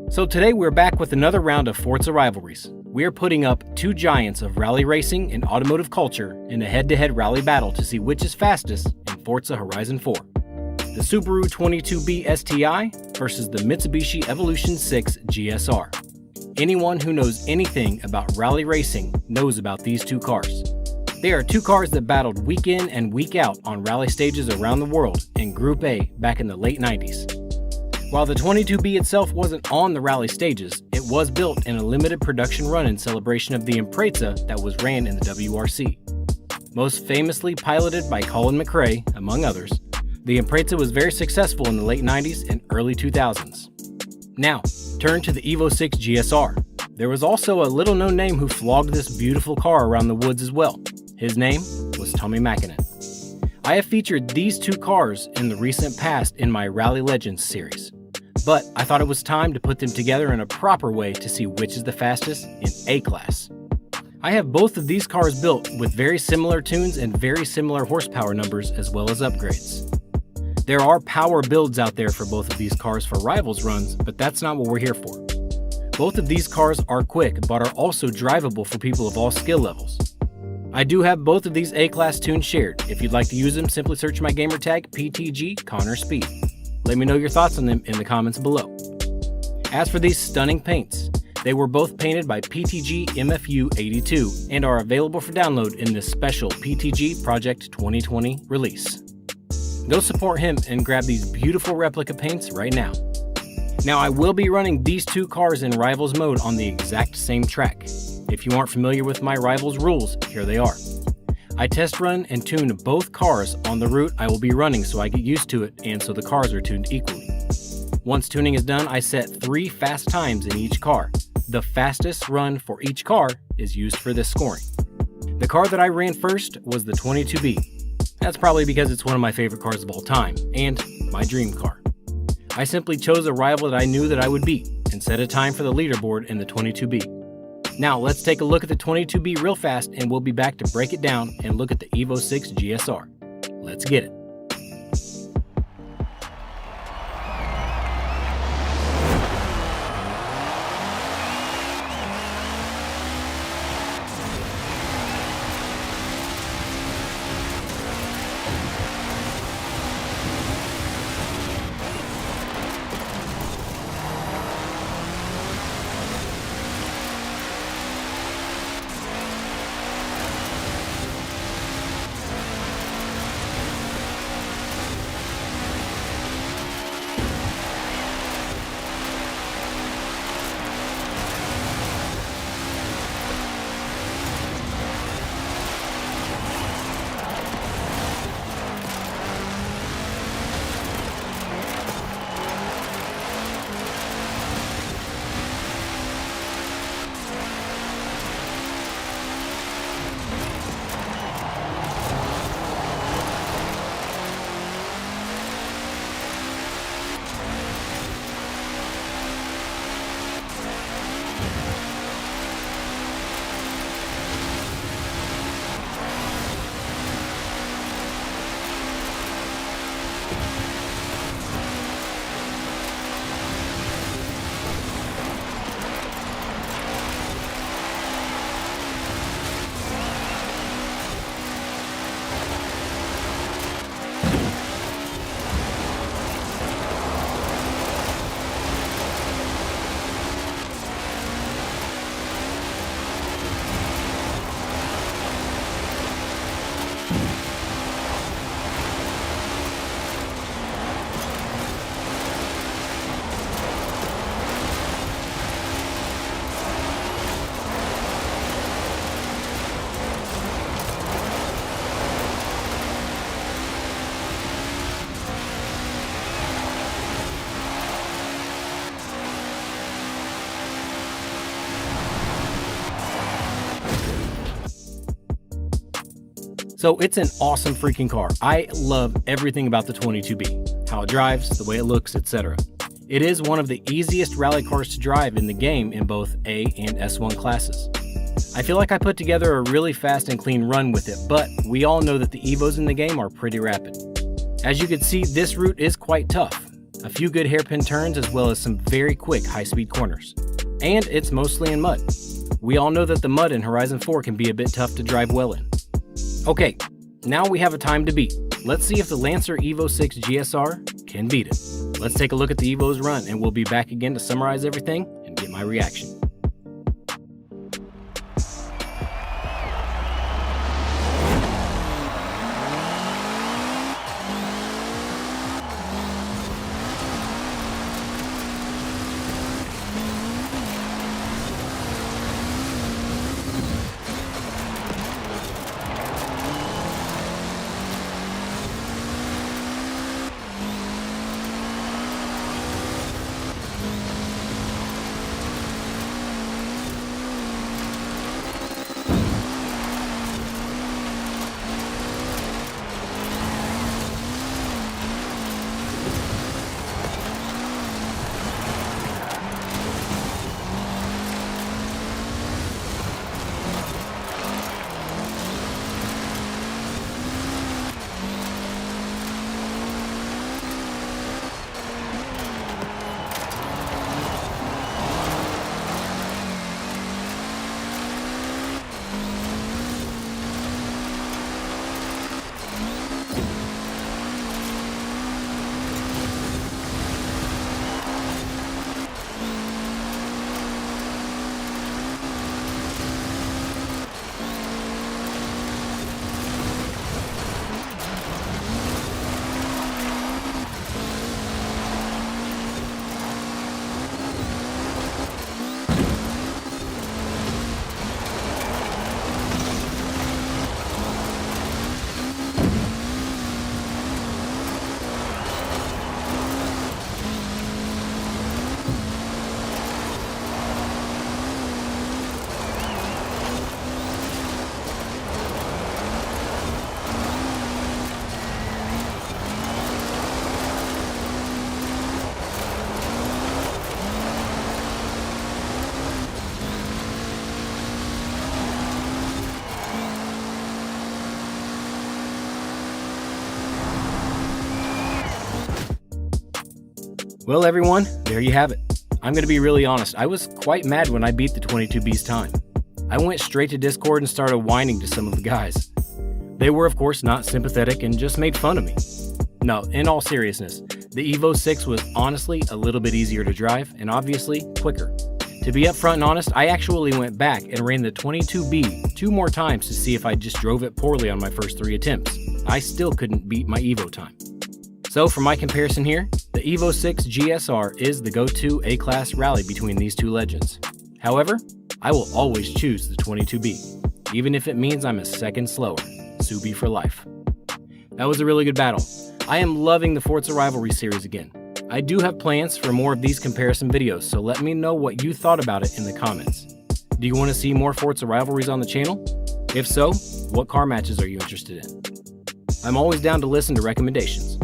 So today we're back with another round of Forza Rivalries. We are putting up two giants of rally racing and automotive culture in a head-to-head rally battle to see which is fastest in Forza Horizon 4. The Subaru 22B STI versus the Mitsubishi Evolution 6 GSR. Anyone who knows anything about rally racing knows about these two cars. They are two cars that battled week in and week out on rally stages around the world in Group A back in the late 90s. While the 22B itself wasn't on the rally stages, it was built in a limited production run in celebration of the Impreza that was ran in the WRC. Most famously piloted by Colin McRae, among others, the Impreza was very successful in the late 90s and early 2000s. Now, turn to the Evo 6 GSR. There was also a little-known name who flogged this beautiful car around the woods as well. His name was Tommi Mäkinen. I have featured these two cars in the recent past in my Rally Legends series, but I thought it was time to put them together in a proper way to see which is the fastest in A-Class. I have both of these cars built with very similar tunes and very similar horsepower numbers as well as upgrades. There are power builds out there for both of these cars for Rivals runs, but that's not what we're here for. Both of these cars are quick, but are also drivable for people of all skill levels. I do have both of these A-Class tunes shared. If you'd like to use them, simply search my gamertag PTG CONNERSPEED. Let me know your thoughts on them in the comments below. As for these stunning paints, they were both painted by PTG MFU82 and are available for download in this special PTG Project 2020 release. Go support him and grab these beautiful replica paints right now. Now I will be running these two cars in Rivals mode on the exact same track. If you aren't familiar with my Rivals rules, here they are. I test run and tune both cars on the route I will be running so I get used to it and so the cars are tuned equally. Once tuning is done, I set 3 fast times in each car. The fastest run for each car is used for this scoring. The car that I ran first was the 22B. That's probably because it's one of my favorite cars of all time, and my dream car. I simply chose a rival that I knew that I would beat, and set a time for the leaderboard in the 22B. Now let's take a look at the 22B real fast, and we'll be back to break it down and look at the Evo 6 GSR. Let's get it. So it's an awesome freaking car. I love everything about the 22B, how it drives, the way it looks, etc. It is one of the easiest rally cars to drive in the game in both A and S1 classes. I feel like I put together a really fast and clean run with it, but we all know that the Evos in the game are pretty rapid. As you can see, this route is quite tough. a few good hairpin turns, as well as some very quick high-speed corners. And it's mostly in mud. We all know that the mud in Horizon 4 can be a bit tough to drive well in. Okay, now we have a time to beat. Let's see if the Lancer Evo 6 GSR can beat it. Let's take a look at the Evo's run, and we'll be back again to summarize everything and get my reaction. Well everyone, there you have it. I'm going to be really honest, I was quite mad when I beat the 22B's time. I went straight to Discord and started whining to some of the guys. They were of course not sympathetic and just made fun of me. No, in all seriousness, the Evo 6 was honestly a little bit easier to drive and obviously quicker. To be upfront and honest, I actually went back and ran the 22B 2 more times to see if I just drove it poorly on my first 3 attempts. I still couldn't beat my Evo time. So for my comparison here, the Evo 6 GSR is the go-to A-class rally between these two legends. However, I will always choose the 22B, even if it means I'm a second slower. Subi for life. That was a really good battle. I am loving the Forza Rivalries series again. I do have plans for more of these comparison videos, so let me know what you thought about it in the comments. Do you want to see more Forza Rivalries on the channel? If so, what car matches are you interested in? I'm always down to listen to recommendations.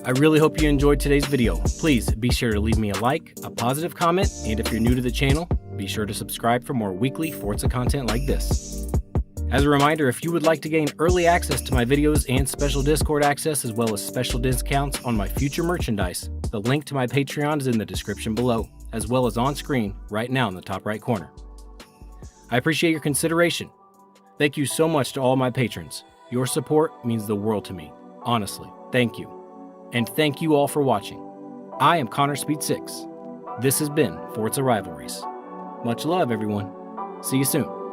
I really hope you enjoyed today's video. Please be sure to leave me a like, a positive comment, and if you're new to the channel, be sure to subscribe for more weekly Forza content like this. As a reminder, if you would like to gain early access to my videos and special Discord access, as well as special discounts on my future merchandise, the link to my Patreon is in the description below, as well as on screen right now in the top right corner. I appreciate your consideration. Thank you so much to all my patrons. Your support means the world to me. Honestly, thank you. And thank you all for watching. I am CONNERSPEED6. This has been Forza Rivalries. Much love, everyone. See you soon.